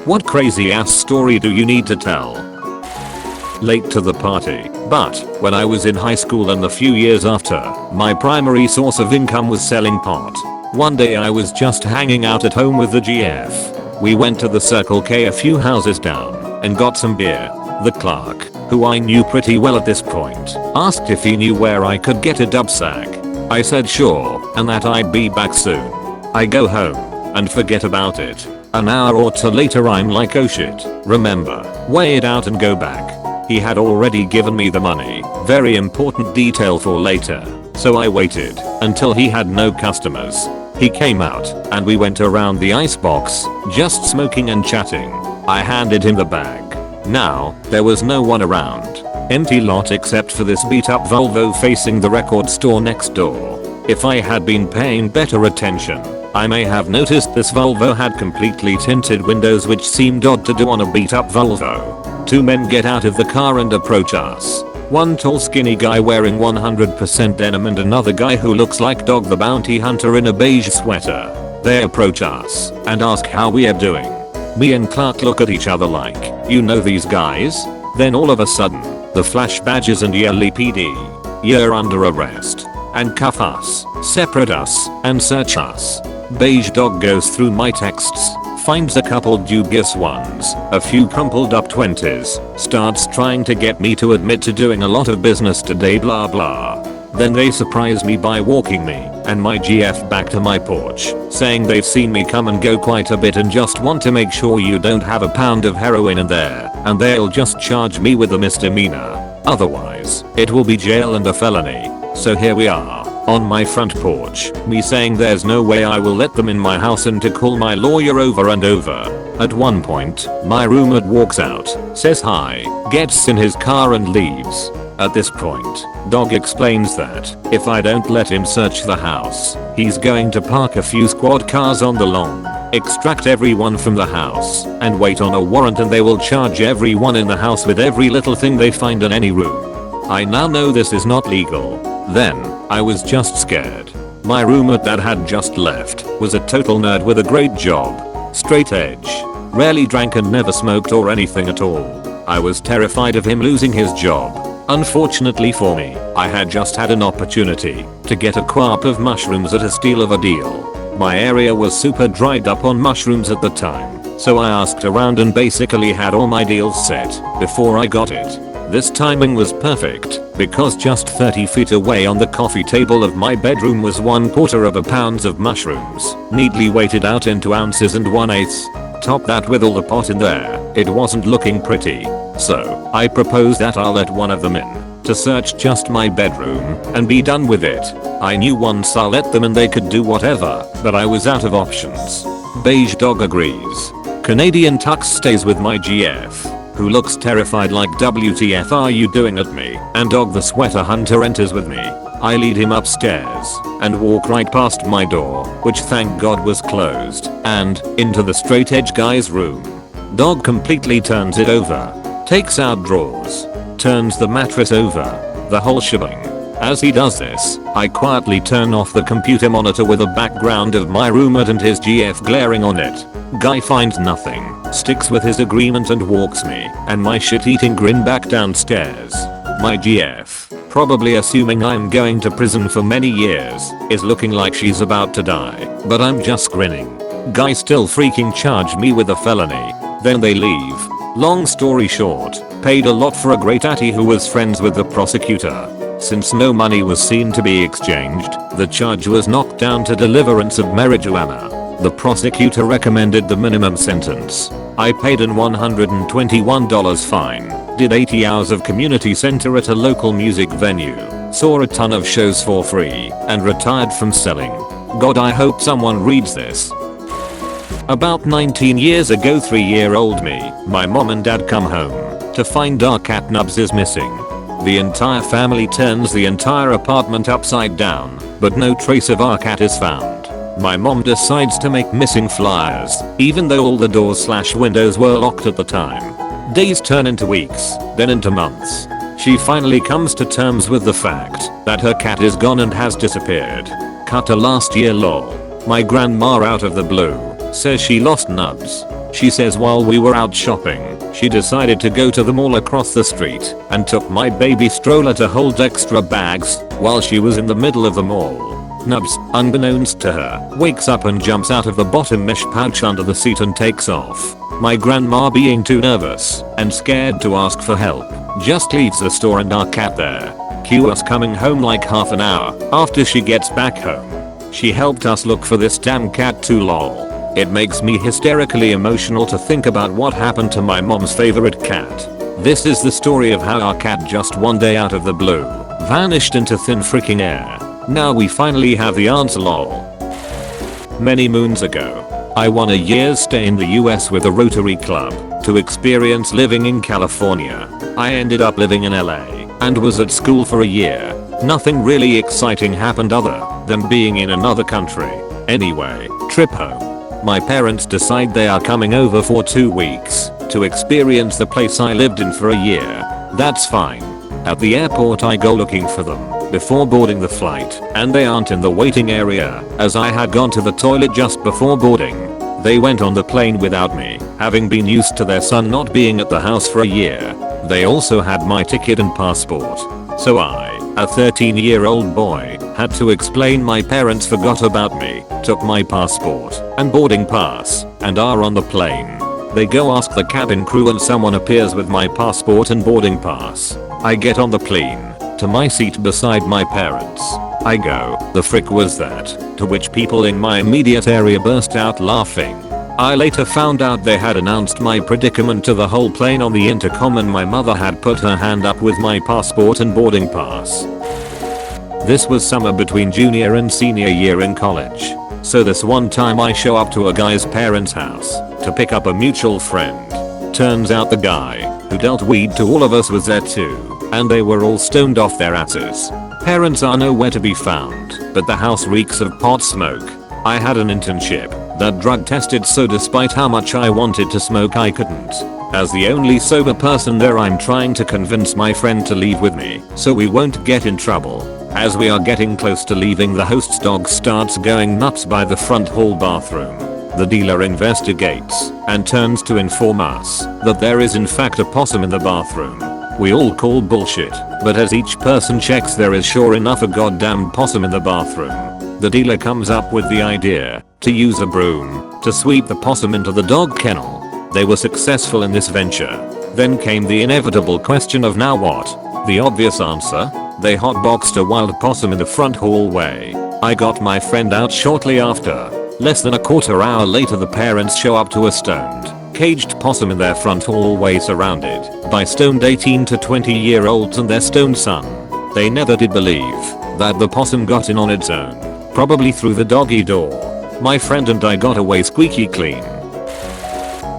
What crazy ass story do you need to tell? Late to the party, but when I was in high school and a few years after, my primary source of income was selling pot. One day I was just hanging out at home with the GF. We went to the Circle K a few houses down and got some beer. The clerk, who I knew pretty well at this point, asked if he knew where I could get a dub sack. I said sure, and that I'd be back soon. I go home and forget about it. An hour or two later I'm like, oh shit, remember, weigh it out and go back. He had already given me the money, very important detail for later, so I waited until he had no customers. He came out and we went around the icebox, just smoking and chatting. I handed him the bag. Now, there was no one around. Empty lot except for this beat up Volvo facing the record store next door. If I had been paying better attention, I may have noticed this Volvo had completely tinted windows, which seemed odd to do on a beat up Volvo. Two men get out of the car and approach us. One tall skinny guy wearing 100% denim and another guy who looks like Dog the Bounty Hunter in a beige sweater. They approach us and ask how we are doing. Me and Clark look at each other like, you know these guys? Then all of a sudden, the flash badges and yell PD. You're under arrest. And cuff us, separate us, and search us. Beige dog goes through my texts, finds a couple dubious ones, a few crumpled up 20s, starts trying to get me to admit to doing a lot of business today blah blah. Then they surprise me by walking me and my GF back to my porch, saying they've seen me come and go quite a bit and just want to make sure you don't have a pound of heroin in there, and they'll just charge me with a misdemeanor. Otherwise, it will be jail and a felony. So here we are, on my front porch, me saying there's no way I will let them in my house and to call my lawyer over and over. At one point, my roommate walks out, says hi, gets in his car and leaves. At this point, Dog explains that if I don't let him search the house, he's going to park a few squad cars on the lawn, extract everyone from the house, and wait on a warrant, and they will charge everyone in the house with every little thing they find in any room. I now know this is not legal. Then, I was just scared. My roommate that had just left was a total nerd with a great job. Straight edge. Rarely drank and never smoked or anything at all. I was terrified of him losing his job. Unfortunately for me, I had just had an opportunity to get a quart of mushrooms at a steal of a deal. My area was super dried up on mushrooms at the time, so I asked around and basically had all my deals set before I got it. This timing was perfect, because just 30 feet away on the coffee table of my bedroom was 1/4 pound of mushrooms, neatly weighted out into ounces and 1/8. Top that with all the pot in there, it wasn't looking pretty. So, I proposed that I'll let one of them in, to search just my bedroom, and be done with it. I knew once I let them in they could do whatever, but I was out of options. Beige dog agrees. Canadian Tux stays with my GF, who looks terrified like WTF are you doing at me, and Dog the Sweater Hunter enters with me. I lead him upstairs and walk right past my door, which thank God was closed, and into the straight edge guy's room. Dog completely turns it over, takes out drawers, turns the mattress over, the whole shebang. As he does this, I quietly turn off the computer monitor with a background of my roommate and his GF glaring on it. Guy finds nothing, sticks with his agreement and walks me and my shit-eating grin back downstairs. My GF, probably assuming I'm going to prison for many years, is looking like she's about to die, but I'm just grinning. Guy still freaking charged me with a felony. Then they leave. Long story short, paid a lot for a great atty who was friends with the prosecutor. Since no money was seen to be exchanged, the charge was knocked down to deliverance of marijuana. The prosecutor recommended the minimum sentence. I paid an $121 fine, did 80 hours of community center at a local music venue, saw a ton of shows for free, and retired from selling. God, I hope someone reads this. About 19 years ago, 3-year-old me, my mom and dad come home to find our cat Nubs is missing. The entire family turns the entire apartment upside down, but no trace of our cat is found. My mom decides to make missing flyers, even though all the doors/windows were locked at the time. Days turn into weeks, then into months. She finally comes to terms with the fact that her cat is gone and has disappeared. Cut to last year lol. My grandma out of the blue says she lost Nubs. She says while we were out shopping, she decided to go to the mall across the street and took my baby stroller to hold extra bags while she was in the middle of the mall. Nubs, unbeknownst to her, wakes up and jumps out of the bottom mesh pouch under the seat and takes off. My grandma, being too nervous and scared to ask for help, just leaves the store and our cat there. Cue us coming home like half an hour after she gets back home. She helped us look for this damn cat too, lol. It makes me hysterically emotional to think about what happened to my mom's favorite cat. This is the story of how our cat just one day out of the blue vanished into thin freaking air. Now we finally have the answer, lol. Many moons ago, I won a year's stay in the US with a Rotary Club to experience living in California. I ended up living in LA and was at school for a year. Nothing really exciting happened other than being in another country. Anyway, trip home. My parents decide they are coming over for 2 weeks to experience the place I lived in for a year. That's fine. At the airport I go looking for them before boarding the flight, and they aren't in the waiting area as I had gone to the toilet just before boarding. They went on the plane without me, having been used to their son not being at the house for a year. They also had my ticket and passport. So I, a 13-year-old boy, had to explain my parents forgot about me, took my passport and boarding pass, and are on the plane. They go ask the cabin crew and someone appears with my passport and boarding pass. I get on the plane to my seat beside my parents. I go, "The frick was that?" To which people in my immediate area burst out laughing. I later found out they had announced my predicament to the whole plane on the intercom and my mother had put her hand up with my passport and boarding pass. This was summer between junior and senior year in college. So this one time I show up to a guy's parents' house to pick up a mutual friend. Turns out the guy who dealt weed to all of us was there too, and they were all stoned off their asses. Parents are nowhere to be found, but the house reeks of pot smoke. I had an internship that drug tested, so despite how much I wanted to smoke I couldn't. As the only sober person there, I'm trying to convince my friend to leave with me so we won't get in trouble. As we are getting close to leaving, the host's dog starts going nuts by the front hall bathroom. The dealer investigates and turns to inform us that there is in fact a possum in the bathroom. We all call bullshit, but as each person checks, there is sure enough a goddamn possum in the bathroom. The dealer comes up with the idea to use a broom to sweep the possum into the dog kennel. They were successful in this venture. Then came the inevitable question of now what? The obvious answer? They hotboxed a wild possum in the front hallway. I got my friend out shortly after. Less than a quarter hour later, the parents show up to a stoned, caged possum in their front hallway surrounded by stoned 18 to 20-year-olds and their stoned son. They never did believe that the possum got in on its own, probably through the doggy door. My friend and I got away squeaky clean.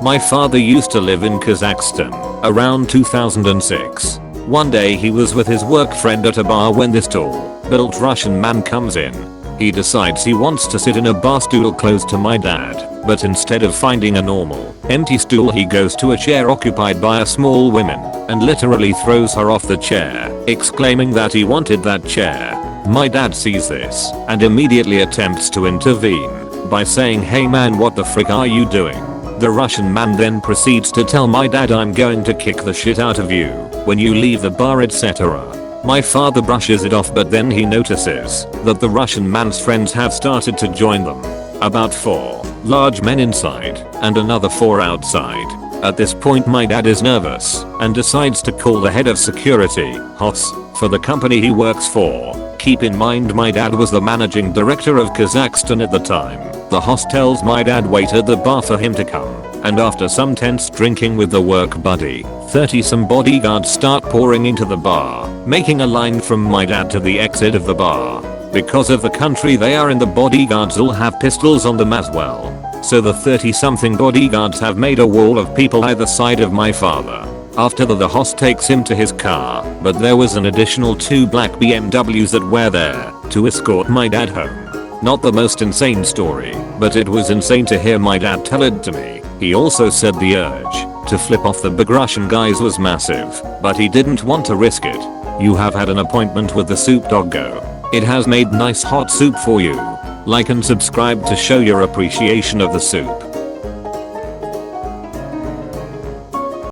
My father used to live in Kazakhstan around 2006. One day he was with his work friend at a bar when this tall, built Russian man comes in. He decides he wants to sit in a bar stool close to my dad, but instead of finding a normal, empty stool, he goes to a chair occupied by a small woman and literally throws her off the chair, exclaiming that he wanted that chair. My dad sees this and immediately attempts to intervene by saying, "Hey man, what the frick are you doing?" The Russian man then proceeds to tell my dad, "I'm going to kick the shit out of you when you leave the bar, etc." My father brushes it off, but then he notices that the Russian man's friends have started to join them. About 4 large men inside and another 4 outside. At this point my dad is nervous and decides to call the head of security, HOS, for the company he works for. Keep in mind my dad was the managing director of Kazakhstan at the time. The HOS tells my dad wait at the bar for him to come, and after some tense drinking with the work buddy, 30-some bodyguards start pouring into the bar, making a line from my dad to the exit of the bar. Because of the country they are in, the bodyguards all have pistols on them as well. So the 30-something bodyguards have made a wall of people either side of my father. After the HOS takes him to his car, but there was an additional 2 black BMWs that were there to escort my dad home. Not the most insane story, but it was insane to hear my dad tell it to me. He also said the urge to flip off the big Russian guys was massive, but he didn't want to risk it. You have had an appointment with the soup doggo. It has made nice hot soup for you. Like and subscribe to show your appreciation of the soup.